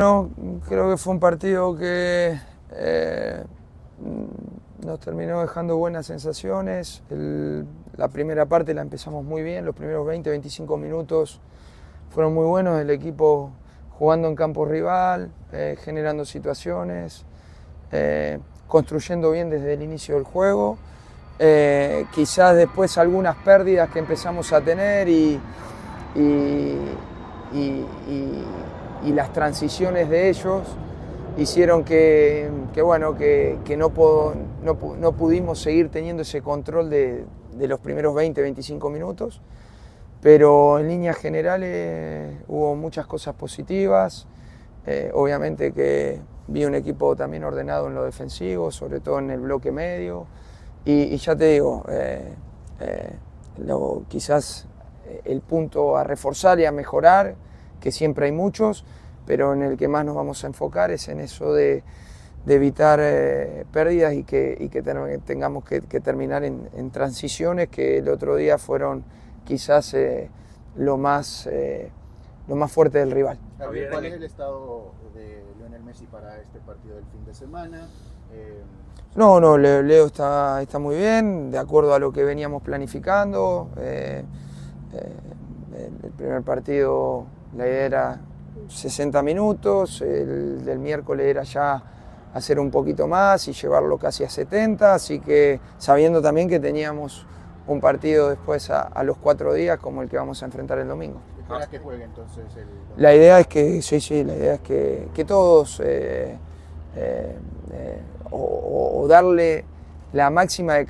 Bueno, creo que fue un partido que nos terminó dejando buenas sensaciones. La primera parte la empezamos muy bien, los primeros 20-25 minutos fueron muy buenos, el equipo jugando en campo rival, generando situaciones, construyendo bien desde el inicio del juego. Quizás después algunas pérdidas que empezamos a tener y las transiciones de ellos hicieron que no pudimos seguir teniendo ese control de los primeros 20-25 minutos, pero en líneas generales hubo muchas cosas positivas. Obviamente que vi un equipo también ordenado en lo defensivo, sobre todo en el bloque medio, y ya te digo, quizás el punto a reforzar y a mejorar, que siempre hay muchos, pero en el que más nos vamos a enfocar es en eso de evitar pérdidas y que tengamos que terminar en transiciones que el otro día fueron quizás lo más fuerte del rival. ¿Cuál es el estado de Lionel Messi para este partido del fin de semana? No, Leo está muy bien, de acuerdo a lo que veníamos planificando. El primer partido, la idea era 60 minutos, el del miércoles era ya hacer un poquito más y llevarlo casi a 70, así que sabiendo también que teníamos un partido después a los 4 días como el que vamos a enfrentar el domingo. ¿Espera que juegue entonces el domingo? La idea es que, la idea es que todos, o darle la máxima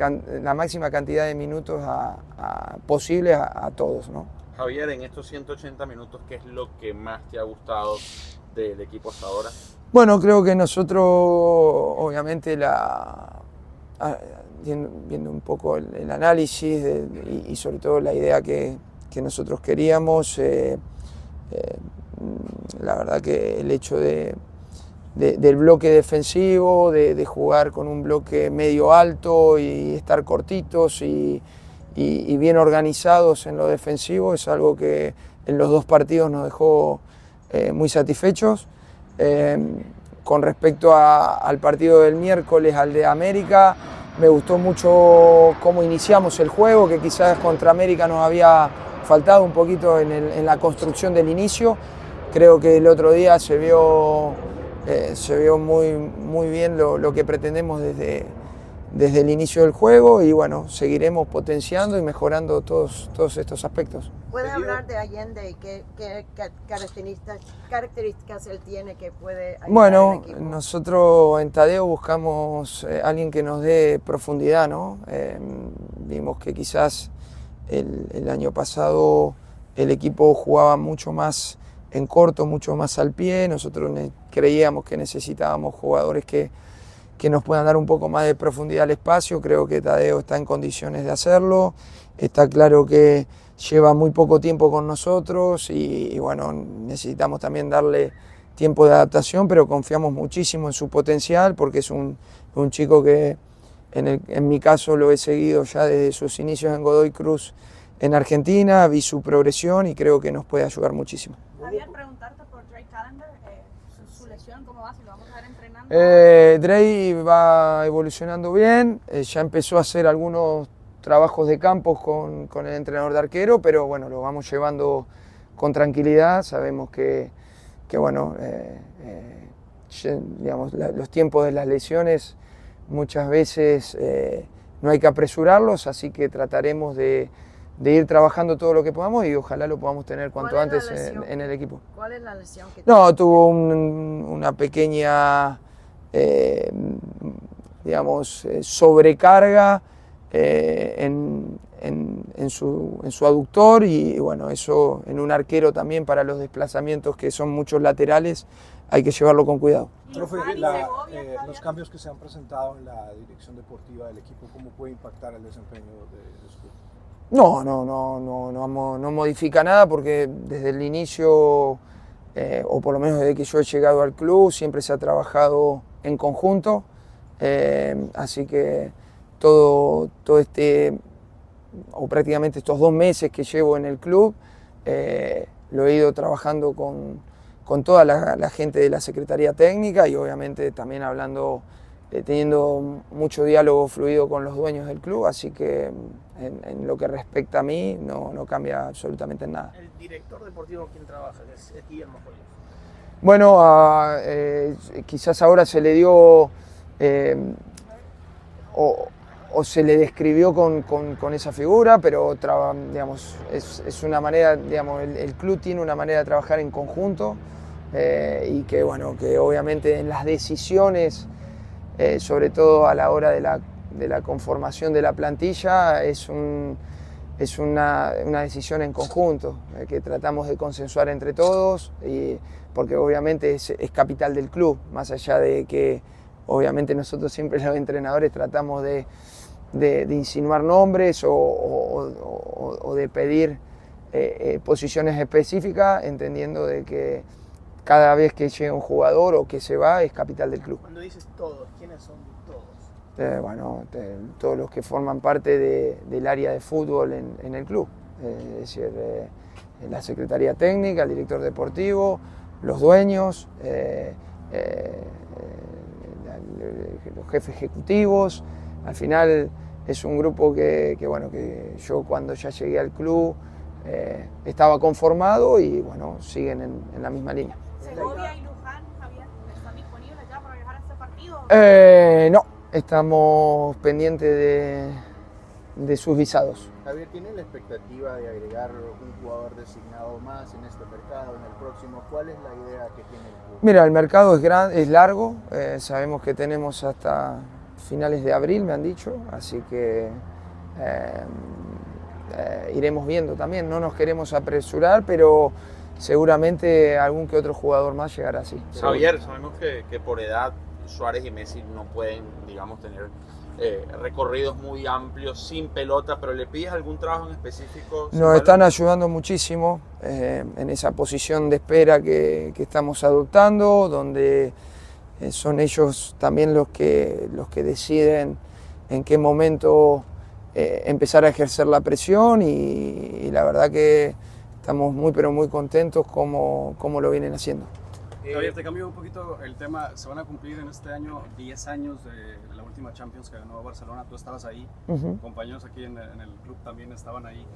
cantidad de minutos posibles a todos, ¿no? Javier, en estos 180 minutos, ¿qué es lo que más te ha gustado del equipo hasta ahora? Bueno, creo que nosotros, obviamente, viendo un poco el análisis y sobre todo la idea que nosotros queríamos, la verdad que el hecho del bloque defensivo, de jugar con un bloque medio alto y estar cortitos y bien organizados en lo defensivo es algo que en los dos partidos nos dejó muy satisfechos. Con respecto al partido del miércoles, al de América, me gustó mucho cómo iniciamos el juego, que quizás contra América nos había faltado un poquito en la construcción del inicio. Creo que el otro día se vio muy bien lo que pretendemos desde el inicio del juego y bueno, seguiremos potenciando y mejorando todos estos aspectos. ¿Puedes hablar de Allende y qué características él tiene que puede ayudar Bueno, al equipo? nosotros en Tadeo buscamos alguien que nos dé profundidad, ¿no? Vimos que quizás el año pasado el equipo jugaba mucho más en corto, mucho más al pie. Nosotros creíamos que necesitábamos jugadores que nos puedan dar un poco más de profundidad al espacio. Creo que Tadeo está en condiciones de hacerlo. Está claro que lleva muy poco tiempo con nosotros y bueno, necesitamos también darle tiempo de adaptación, pero confiamos muchísimo en su potencial porque es un chico que en mi caso lo he seguido ya desde sus inicios en Godoy Cruz en Argentina, vi su progresión y creo que nos puede ayudar muchísimo. Javier, preguntarte por Drake Callender, su lesión, ¿cómo va? ¿Si lo vamos a ver entrenando? Drake va evolucionando bien, ya empezó a hacer algunos trabajos de campo con el entrenador de arquero, pero bueno, lo vamos llevando con tranquilidad. Sabemos que bueno, digamos, los tiempos de las lesiones muchas veces no hay que apresurarlos, así que trataremos de ir trabajando todo lo que podamos y ojalá lo podamos tener cuanto antes en el equipo. ¿Cuál es la lesión que No, tuvo una pequeña, digamos, sobrecarga en su aductor y bueno, eso en un arquero también para los desplazamientos que son muchos laterales hay que llevarlo con cuidado. Profe, los cambios que se han presentado en la dirección deportiva del equipo, ¿cómo puede impactar el desempeño de su club? No modifica nada porque desde el inicio, o por lo menos desde que yo he llegado al club, siempre se ha trabajado en conjunto, así que todo o prácticamente estos 2 meses que llevo en el club, lo he ido trabajando con con toda la gente de la Secretaría Técnica y obviamente también hablando, teniendo mucho diálogo fluido con los dueños del club, así que en lo que respecta a mí no cambia absolutamente nada. ¿El director deportivo con quien trabaja, es Guillermo Joyos? Bueno, quizás ahora se le dio o se le describió con esa figura, pero digamos, es una manera, digamos, el club tiene una manera de trabajar en conjunto y que, bueno, que obviamente en las decisiones, sobre todo a la hora de la conformación de la plantilla, es una decisión en conjunto, que tratamos de consensuar entre todos, porque obviamente es capital del club, más allá de que obviamente nosotros siempre los entrenadores tratamos de insinuar nombres o de pedir posiciones específicas, entendiendo de que cada vez que llega un jugador o que se va es capital del club. Cuando dices todos, ¿quiénes son todos? Bueno, todos los que forman parte del área de fútbol en el club, es decir, la Secretaría Técnica, el director deportivo, los dueños, los jefes ejecutivos. Al final es un grupo que yo cuando ya llegué al club estaba conformado y bueno, siguen en la misma línea. ¿Segovia y Luján, Javier, están disponibles ya para viajar a este partido? No, estamos pendientes de sus visados. Javier, ¿tiene la expectativa de agregar un jugador designado más en este mercado, en el próximo? ¿Cuál es la idea que tiene el club? Mira, el mercado es largo, sabemos que tenemos hasta finales de abril, me han dicho, así que iremos viendo también, no nos queremos apresurar, pero seguramente algún que otro jugador más llegará así. Javier, sabemos que por edad Suárez y Messi no pueden, digamos, tener recorridos muy amplios sin pelota, pero ¿le pides algún trabajo en específico? Nos están ayudando muchísimo en esa posición de espera que estamos adoptando, donde son ellos también los que deciden en qué momento empezar a ejercer la presión y la verdad que estamos muy pero muy contentos como lo vienen haciendo. Javier, te cambio un poquito el tema. Se van a cumplir en este año 10 años de la última Champions que ganó Barcelona. Tú estabas ahí, compañeros aquí en el club también estaban ahí.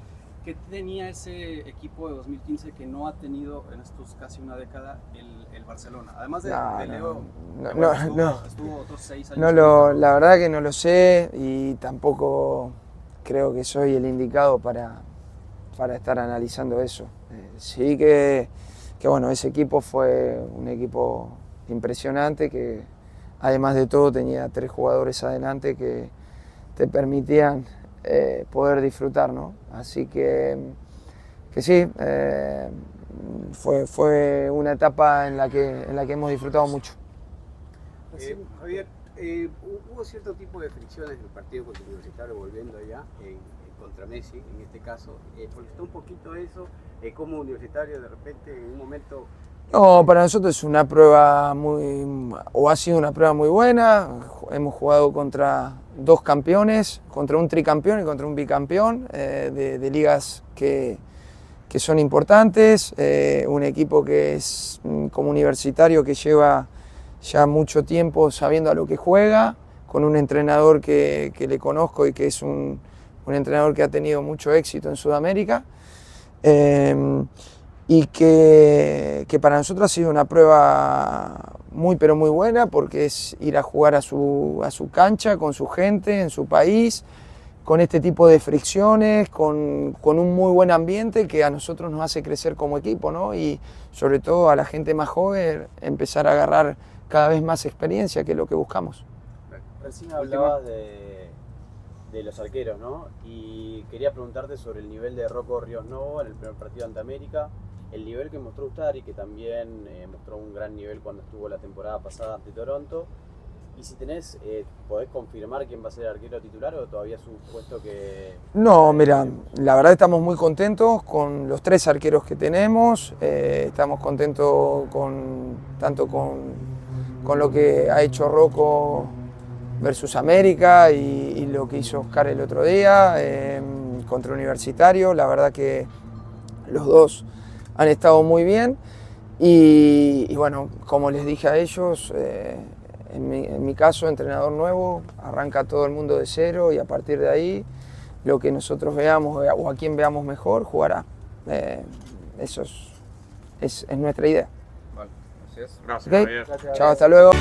¿Qué tenía ese equipo de 2015 que no ha tenido en estos casi una década el Barcelona? Además de Leo, estuvo otros 6 años. La verdad que no lo sé y tampoco creo que soy el indicado para estar analizando eso. Sí que bueno, ese equipo fue un equipo impresionante que además de todo tenía 3 jugadores adelante que te permitían poder disfrutar, ¿no? Así que sí, fue una etapa en la que hemos disfrutado mucho. Javier, hubo cierto tipo de fricciones en el partido contra Universitario, volviendo allá, contra Messi en este caso, porque está un poquito eso, como Universitario de repente en un momento... No, para nosotros es una prueba ha sido una prueba muy buena. Hemos jugado contra 2 campeones, contra un tricampeón y contra un bicampeón de ligas que son importantes. Un equipo que es como Universitario que lleva ya mucho tiempo sabiendo a lo que juega, con un entrenador que le conozco y que es un entrenador que ha tenido mucho éxito en Sudamérica. Y que para nosotros ha sido una prueba muy pero muy buena porque es ir a jugar a su cancha, con su gente, en su país, con este tipo de fricciones, con un muy buen ambiente que a nosotros nos hace crecer como equipo, ¿no? Y sobre todo a la gente más joven empezar a agarrar cada vez más experiencia, que es lo que buscamos. Recién hablabas de los arqueros, ¿no? Y quería preguntarte sobre el nivel de Rocco Ríos Novo en el primer partido ante América, el nivel que mostró Ustari, que también mostró un gran nivel cuando estuvo la temporada pasada ante Toronto. Y si ¿podés confirmar quién va a ser el arquero titular o todavía es un puesto que...? No, mira, la verdad estamos muy contentos con los 3 arqueros que tenemos, estamos contentos tanto con lo que ha hecho Rocco versus América y lo que hizo Oscar el otro día contra Universitario. La verdad que los 2 han estado muy bien Y bueno, como les dije a ellos, en mi caso, entrenador nuevo, arranca todo el mundo de cero y a partir de ahí, lo que nosotros veamos o a quien veamos mejor, jugará. Eso es nuestra idea. Vale, así es. Gracias, ¿Okay? Javier. Chao, hasta luego.